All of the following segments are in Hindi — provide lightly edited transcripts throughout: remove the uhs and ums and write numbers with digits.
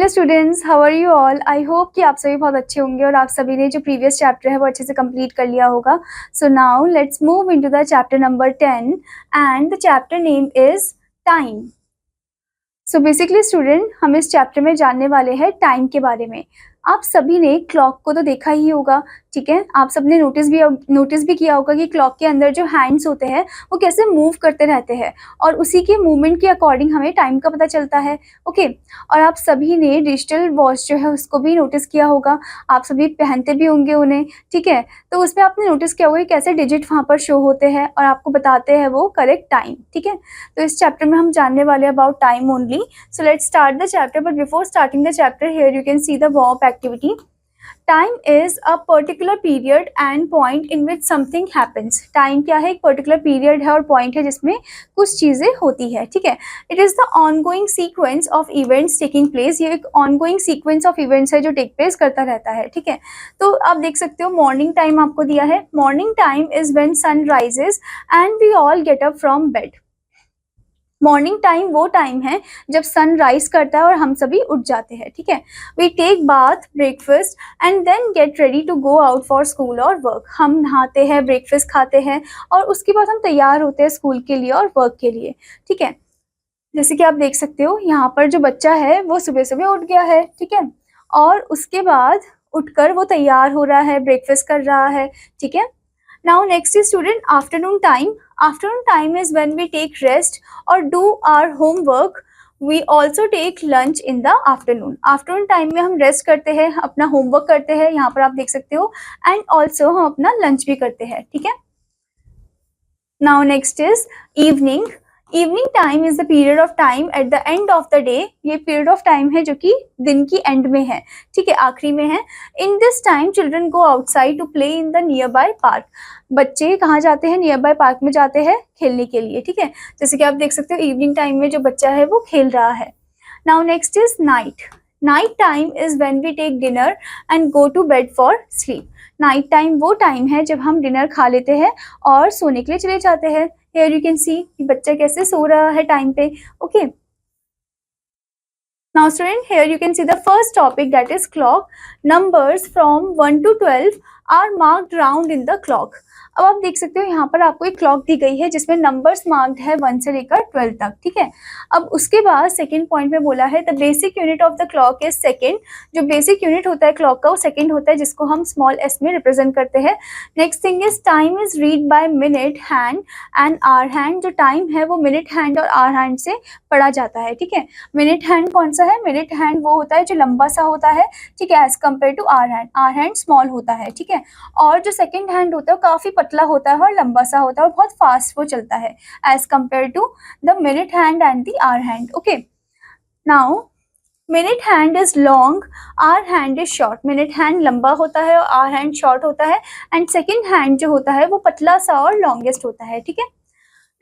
Hello students, how are you all. I hope कि आप सभी बहुत अच्छे होंगे और आप सभी ने जो प्रीवियस चैप्टर है वो अच्छे से कंप्लीट कर लिया होगा। So now let's move into the chapter number 10 and the chapter name is time. So basically student, हम इस चैप्टर में जानने वाले हैं टाइम के बारे में। आप सभी ने क्लॉक को तो देखा ही होगा, ठीक है। आप सबने नोटिस भी किया होगा कि क्लॉक के अंदर जो हैंड्स होते हैं वो कैसे मूव करते रहते हैं और उसी के मूवमेंट के अकॉर्डिंग हमें टाइम का पता चलता है। ओके, और आप सभी ने डिजिटल वॉच जो है उसको भी नोटिस किया होगा, आप सभी पहनते भी होंगे उन्हें, ठीक है। तो उसमें आपने नोटिस किया होगा कि कैसे डिजिट वहाँ पर शो होते हैं और आपको बताते हैं वो करेक्ट टाइम, ठीक है। तो इस चैप्टर में हम जानने वाले हैं about time only. So let's start the chapter, but before starting the chapter here you can see the warm up activity. Time is a particular period and point in which something happens. Time क्या है? एक particular period है और point है जिसमें कुछ चीज़ें होती है, ठीक है। It is the ongoing sequence of events taking place. ये एक ongoing sequence of events है जो take place करता रहता है, ठीक है। तो आप देख सकते हो morning time आपको दिया है। Morning time is when sun rises and we all get up from bed. Morning time वो टाइम है जब सन राइज करता है और हम सभी उठ जाते हैं, ठीक है। We take bath, breakfast and then get ready to go out for school और वर्क। हम नहाते हैं, ब्रेकफास्ट खाते हैं और उसके बाद हम तैयार होते हैं स्कूल के लिए और वर्क के लिए, ठीक है। जैसे कि आप देख सकते हो यहाँ पर जो बच्चा है वो सुबह सुबह उठ गया है, ठीक है, और उसके बाद उठकर वो तैयार हो रहा है, ब्रेकफास्ट कर रहा है, ठीक है। Now next is student afternoon time. Afternoon time is when we take rest or do our homework. We also take lunch in the afternoon. Afternoon time में हम रेस्ट करते हैं, अपना होमवर्क करते हैं, यहाँ पर आप देख सकते हो, एंड ऑल्सो हम अपना लंच भी करते हैं, ठीक है। Now next is evening. Evening time is the period of time at the end of the day. ये पीरियड ऑफ टाइम है जो कि दिन की एंड में है, ठीक है, आखिरी में है। In this time children go outside to play in the nearby park. बच्चे कहाँ जाते हैं? नियर बाय पार्क में जाते हैं खेलने के लिए, ठीक है। जैसे कि आप देख सकते हो इवनिंग टाइम में जो बच्चा है वो खेल रहा है। Now next is night. Night time is when we take dinner and go to bed for sleep. Night time वो टाइम है जब हम डिनर खा लेते हैं और सोने के लिए चले जाते हैं। Here you can see कि बच्चा कैसे सो रहा है टाइम पे, okay. Now student, here you can see the first topic, that is clock. Numbers from 1 to 12 are marked round in the clock. अब आप देख सकते हो यहाँ पर आपको एक क्लॉक दी गई है जिसमें नंबर्स मार्क्ड है 1 से लेकर 12 तक, ठीक है। अब उसके बाद सेकंड पॉइंट में बोला है the basic unit of the clock is second. जो बेसिक यूनिट होता है क्लॉक का वो सेकंड होता है, जिसको हम स्मॉल एस में रिप्रेजेंट करते हैं। Next thing is time is read by minute hand and hour hand. जो टाइम है वो मिनट हैंड और आवर हैंड से पढ़ा जाता है, ठीक है। मिनट हैंड कौन सा है? मिनट हैंड वो होता है जो लंबा सा होता है, ठीक है, as compare to hour hand. Hour hand small होता है, ठीक है। और जो सेकंड हैंड होता है वो काफी पतला होता है और लंबा सा होता है और बहुत फास्ट वो चलता है as compare to the minute hand and the hour hand, okay. Now minute hand is long, hour hand is short. Minute hand लंबा होता है और आवर हैंड शॉर्ट होता है, एंड सेकंड हैंड जो होता है वो पतला सा और लॉन्गेस्ट होता है, ठीक है।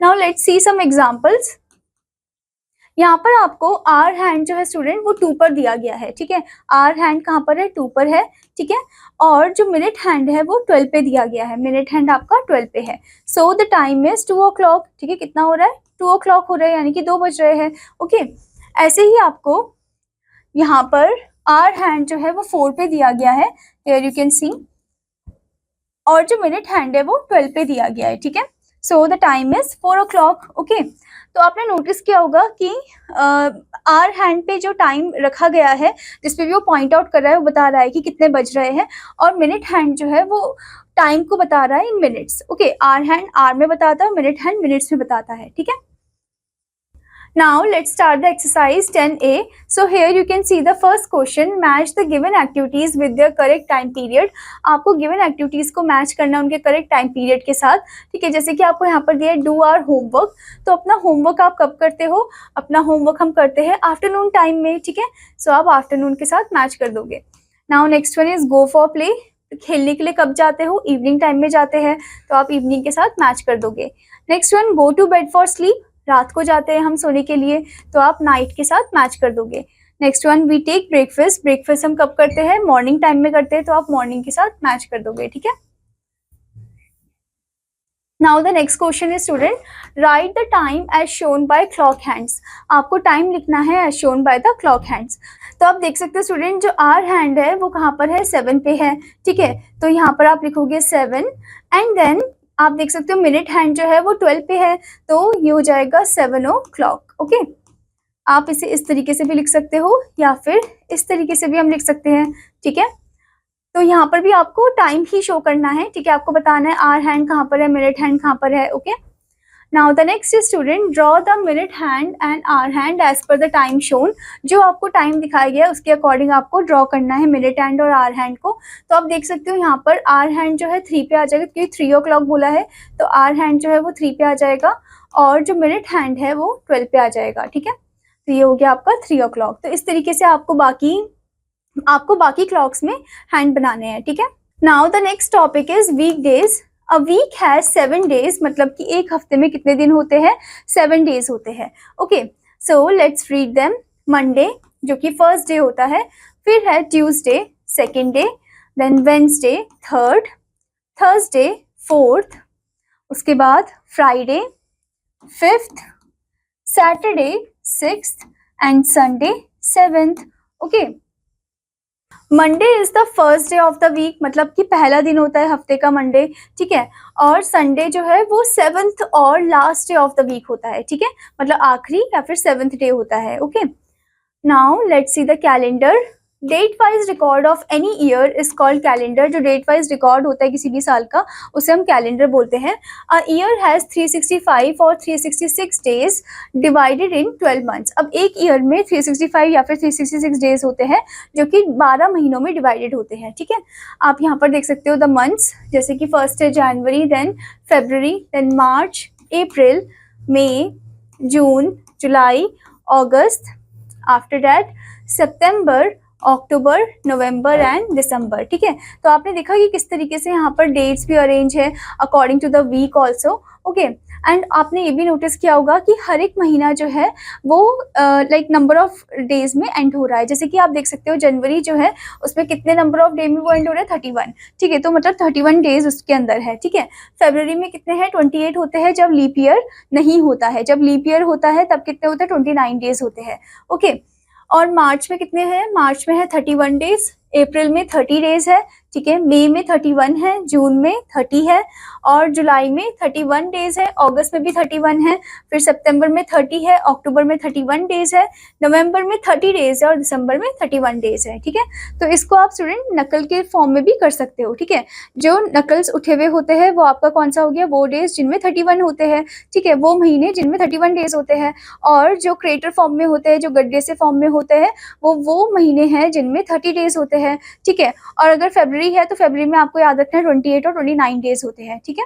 Now let's see some examples. यहाँ पर आपको आवर हैंड जो है स्टूडेंट वो 2 पर दिया गया है, ठीक है। आवर हैंड कहाँ पर है? 2 पर है, ठीक है। और जो मिनट हैंड है वो 12 पे दिया गया है। मिनट हैंड आपका 12 पे है। So the time is 2 o'clock, ठीक है। कितना हो रहा है? 2 o'clock हो रहा है, यानी कि 2 बज रहे हैं, ओके। ऐसे ही आपको यहाँ पर आवर हैंड जो है वो 4 पे दिया गया है, हियर यू कैन सी, और जो मिनट हैंड है वो 12 पे दिया गया है, ठीक है। So the time is 4 o'clock, okay. तो आपने नोटिस किया होगा कि आवर हैंड पे जो टाइम रखा गया है जिसपे भी वो पॉइंट आउट कर रहा है वो बता रहा है कि कितने बज रहे हैं, और मिनट हैंड जो है वो टाइम को बता रहा है in minutes, okay. Hour hand hour में बताता है, मिनट हैंड मिनट्स में बताता है, ठीक है। Now let's start the exercise 10A. So here you can see the first question, match the given activities with their correct time period. आपको given activities को मैच करना है उनके correct time period के साथ, ठीक है। जैसे कि आपको यहाँ पर दिया है do our homework, तो अपना homework आप कब करते हो? अपना homework हम करते हैं आफ्टरनून टाइम में, ठीक है। सो आप आफ्टरनून के साथ मैच कर दोगे। Now next one is go for play. खेलने के लिए कब जाते हो? इवनिंग टाइम में जाते हैं, तो आप इवनिंग के साथ मैच कर दोगे। Next one go to bed for sleep. रात को जाते हैं हम सोने के लिए, तो आप नाइट के साथ मैच कर दोगे। Next one we take breakfast. Breakfast हम कब करते हैं? मॉर्निंग टाइम में करते हैं, तो आप मॉर्निंग के साथ मैच कर दोगे, ठीक है। Now the next question is student, write the time as shown by clock hands. आपको टाइम लिखना है as shown by the clock hands. तो आप देख सकते हो स्टूडेंट, जो आर हैंड है वो कहाँ पर है, 7 पे है, ठीक है। तो यहाँ पर आप लिखोगे 7 एंड देन आप देख सकते हो मिनट हैंड जो है वो 12 पे है, तो ये हो जाएगा 7 o'clock, ओके। आप इसे इस तरीके से भी लिख सकते हो या फिर इस तरीके से भी हम लिख सकते हैं, ठीक है। तो यहाँ पर भी आपको टाइम ही शो करना है, ठीक है। आपको बताना है आर हैंड कहाँ पर है, मिनट हैंड कहाँ पर है, okay. Now the next student, draw the minute hand and hour hand as per the time shown. जो आपको टाइम दिखाया गया है उसके अकॉर्डिंग आपको ड्रॉ करना है मिनट हैंड और आर हैंड को। तो आप देख सकते हो यहाँ पर आर हैंड जो है 3 पे आ जाएगा, क्योंकि 3 o'clock बोला है, तो आर हैंड जो है वो 3 पे आ जाएगा और जो मिनट हैंड है वो 12 पे आ जाएगा, ठीक है। तो ये हो गया आपका 3 o'clock। तो इस तरीके से आपको बाकी क्लॉक्स में हैंड बनाने हैं, ठीक है। Now the next topic is week days. A week has 7 days, मतलब कि एक हफ्ते में कितने दिन होते हैं, 7 days होते हैं, okay. So let's read them. Monday जो कि फर्स्ट डे होता है, फिर है Tuesday second day, then Wednesday third, Thursday fourth, उसके बाद Friday fifth, Saturday sixth and Sunday seventh, okay. Monday is the first day of the week, मतलब कि पहला दिन होता है हफ्ते का मंडे, ठीक है। और संडे जो है वो 7th और last day of the week होता है, ठीक है, मतलब आखिरी या फिर 7th डे होता है, okay. Now let's see the calendar. Date wise record of any year is called calendar. जो डेट वाइज रिकॉर्ड होता है किसी भी साल का उसे हम कैलेंडर बोलते हैं। अ ईयर हैज 365 और 366 डेज डिवाइडेड इन 12 months। अब एक ईयर में 365 या फिर 366 डेज होते हैं जो कि 12 महीनों में डिवाइडेड होते हैं, ठीक है। आप यहाँ पर देख सकते हो द मंथ्स, जैसे कि फर्स्ट है जनवरी, देन फरवरी, देन मार्च, अप्रैल, मई, जून, जुलाई, अगस्त, आफ्टर दैट सितंबर, अक्टूबर, नवंबर एंड दिसंबर, ठीक है। तो आपने देखा कि किस तरीके से यहाँ पर डेट्स भी अरेंज है according to the week also, okay. And आपने ये भी नोटिस किया होगा कि हर एक महीना जो है वो लाइक नंबर ऑफ डेज में एंड हो रहा है। जैसे कि आप देख सकते हो जनवरी जो है उसमें कितने नंबर ऑफ डे में वो एंड हो रहा है, 31, ठीक है। तो मतलब 31 डेज उसके अंदर है, ठीक है। फरवरी में कितने हैं, 28 होते हैं जब लीप ईयर नहीं होता है। जब लीप ईयर होता है तब कितने होते हैं, 29 डेज होते हैं, ओके। और मार्च में कितने हैं, मार्च में है 31 डेज, अप्रैल में 30 डेज है, ठीक है। मई में 31 है, जून में 30 है और जुलाई में 31 डेज है, अगस्त में भी 31 है, फिर सितंबर में 30 है, अक्टूबर में 31 डेज है, नवंबर में 30 डेज है और दिसंबर में 31 डेज है, ठीक है। तो इसको आप स्टूडेंट नकल के फॉर्म में भी कर सकते हो, ठीक है। जो नकल्स उठे हुए होते हैं वो आपका कौन सा हो गया, वो डेज जिनमें 31 होते हैं, ठीक है, वो महीने जिनमें 31 डेज होते हैं। और जो क्रेटर फॉर्म में होते हैं, जो गड्ढे से फॉर्म में होते हैं, वो महीने हैं जिनमें 30 डेज होते हैं, ठीक है। और अगर फरवरी है तो फरवरी में आपको याद रखना है 28 और 29 डेज होते हैं, ठीक है।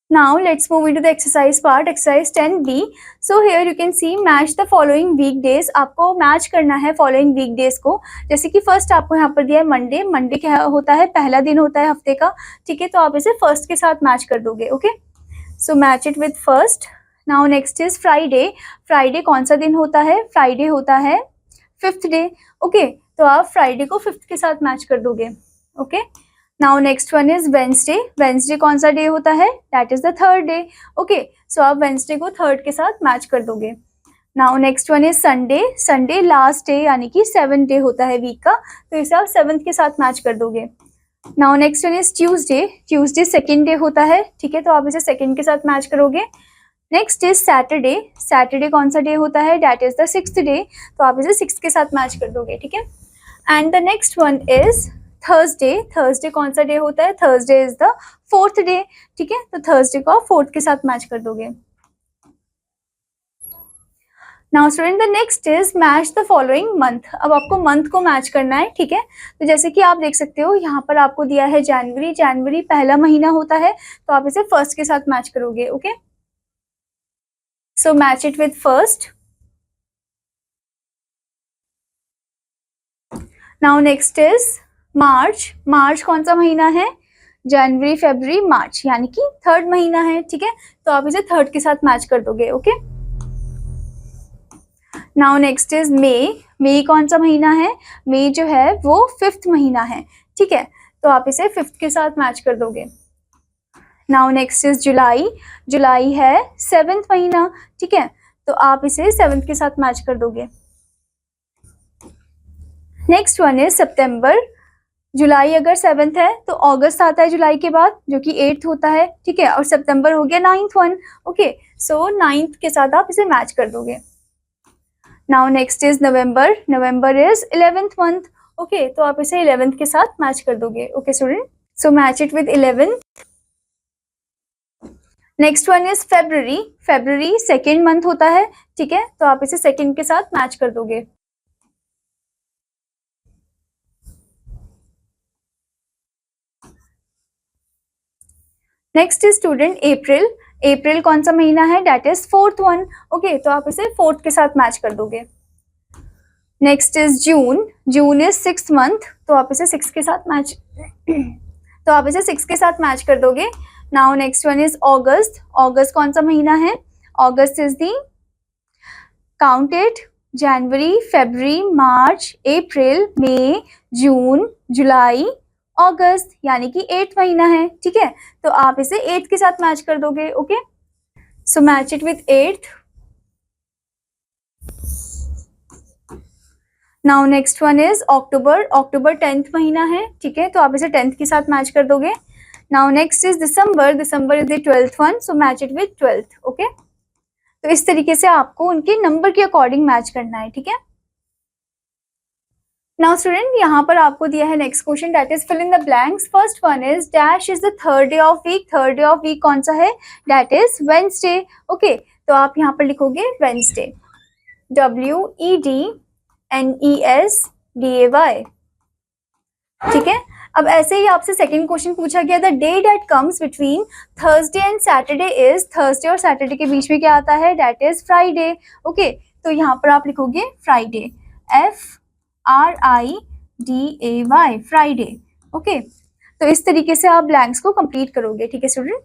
Now let's move into the exercise part, exercise 10B. So here you can see match the following weekdays. आपको मैच करना है following weekdays को। जैसे कि फर्स्ट आपको यहाँ पर दिया है मंडे। मंडे क्या होता है, पहला दिन होता है हफ्ते का, ठीक है। तो आप इसे फर्स्ट के साथ मैच कर दोगे, okay. So match it with first. Now next is Friday. Friday कौन सा दिन होता है, फ्राइडे होता है 5th डे, ओके। तो आप फ्राइडे को 5th के साथ मैच कर दोगे, okay. Now next one is Wednesday. Wednesday कौन सा डे होता है, that is the 3rd day, okay. So आप वेंसडे को 3rd के साथ मैच कर दोगे। Now next one is Sunday. Sunday last day यानी कि 7th डे होता है वीक का, तो इसे आप 7th के साथ मैच कर दोगे। Now next one is Tuesday. Tuesday 2nd day होता है, ठीक है, तो आप इसे 2nd के साथ मैच करोगे। Next is Saturday. सैटरडे कौन सा डे होता है, that is the 6th day, तो आप इसे 6th के साथ मैच कर दोगे, ठीक है। And the next one is Thursday. Thursday कौन सा डे होता है, Thursday is the 4th day, ठीक है। तो थर्सडे को आप 4th के साथ मैच कर दोगे। Now student the next is match the following month. अब आपको मंथ को मैच करना है, ठीक है। तो जैसे कि आप देख सकते हो यहाँ पर आपको दिया है जनवरी। जनवरी पहला महीना होता है, तो आप इसे फर्स्ट के साथ मैच करोगे, okay. So match it with first. Now next is March. March कौन सा महीना है, जनवरी फरवरी मार्च, यानी कि 3rd महीना है, ठीक है। तो आप इसे 3rd के साथ मैच कर दोगे, ओके। नाउ नेक्स्ट इज मई। मई कौन सा महीना है, मई जो है वो 5th महीना है, ठीक है। तो आप इसे 5th के साथ मैच कर दोगे। Now next is July. जुलाई है 7th महीना, ठीक है, तो आप इसे 7th के साथ मैच कर दोगे. नेक्स्ट वन इज सितंबर. जुलाई अगर 7th है तो अगस्त आता है जुलाई के बाद, जो कि 8th होता है, ठीक है, और सितंबर हो गया 9th वन. ओके, सो 9th के साथ आप इसे मैच कर दोगे. Now next is November. November is 11th month. Okay, तो आप इसे 11th के साथ मैच कर दोगे. Okay student, so match it with 11. Next one is February. February 2nd month होता है, ठीक है, तो आप इसे 2nd के साथ मैच कर दोगे. नेक्स्ट इज स्टूडेंट अप्रैल. अप्रैल कौन सा महीना है? Date is 4th one. Okay, तो आप इसे 4th के साथ मैच कर दोगे. Next is June. June is 6th month, तो आप इसे 6 के साथ मैच तो आप इसे 6 के साथ मैच कर दोगे. नाउ नेक्स्ट वन इज अगस्त. अगस्त कौन सा महीना है? अगस्त इज दी काउंट इट जनवरी, फरवरी, मार्च, अप्रैल, मई, जून, जुलाई, अगस्त, यानी कि 8th महीना है, ठीक है, तो आप इसे 8th के साथ मैच कर दोगे. Okay, so match it with 8th. Now next one is October. October 10th महीना है, ठीक है, तो आप इसे 10th के साथ मैच कर दोगे. Now next is December. December is the 12th one, so match it with 12th. Okay, तो इस तरीके से आपको उनके नंबर के अकॉर्डिंग मैच करना है, ठीक है. नाउ स्टूडेंट, यहाँ पर आपको दिया है next question, that is fill in the blanks. First one is dash is the third day of week. Third day of week कौन सा है? That is Wednesday. ओके, तो आप यहाँ पर लिखोगे वेंसडे, WEDNESDAY, ठीक है. अब ऐसे ही आपसे सेकंड क्वेश्चन पूछा गया, the day that comes between Thursday and Saturday is. Thursday और सैटरडे के बीच में क्या आता है? That is Friday. ओके, तो यहाँ पर आप लिखोगे फ्राइडे, FRIDAY, फ्राइडे. ओके, तो इस तरीके से आप ब्लैंक्स को कंप्लीट करोगे, ठीक है student.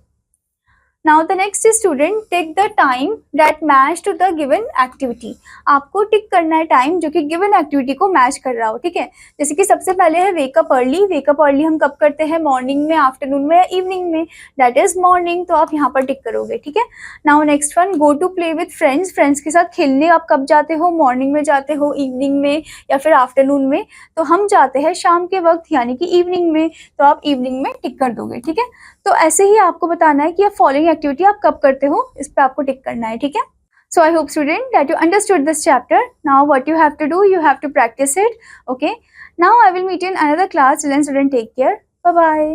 Now the next is student tick the time that match to the given activity. आपको टिक करना है टाइम जो कि गिवन एक्टिविटी को मैच कर रहा हो, ठीक है. जैसे कि सबसे पहले है वेकअप अर्ली. वेकअप अर्ली हम कब करते हैं? मॉर्निंग में, आफ्टरनून में या इवनिंग में? दैट इज मॉर्निंग, तो आप यहाँ पर टिक करोगे, ठीक है. Now next one, go to play with friends. Friends के साथ खेलने आप कब जाते हो? मॉर्निंग में जाते हो, इवनिंग में, या फिर आफ्टरनून में? तो हम जाते हैं शाम के वक्त, यानी कि इवनिंग में, तो आप इवनिंग में टिक कर दोगे, ठीक है. तो ऐसे ही आपको बताना है कि आप फॉलोइंग एक्टिविटी आप कब करते हो, इस पे आपको टिक करना है, ठीक है. So I hope student that you understood this chapter. Now what you have to do, you have to practice it. Okay. Now I will meet you in another class. Till then student, take care. Bye bye.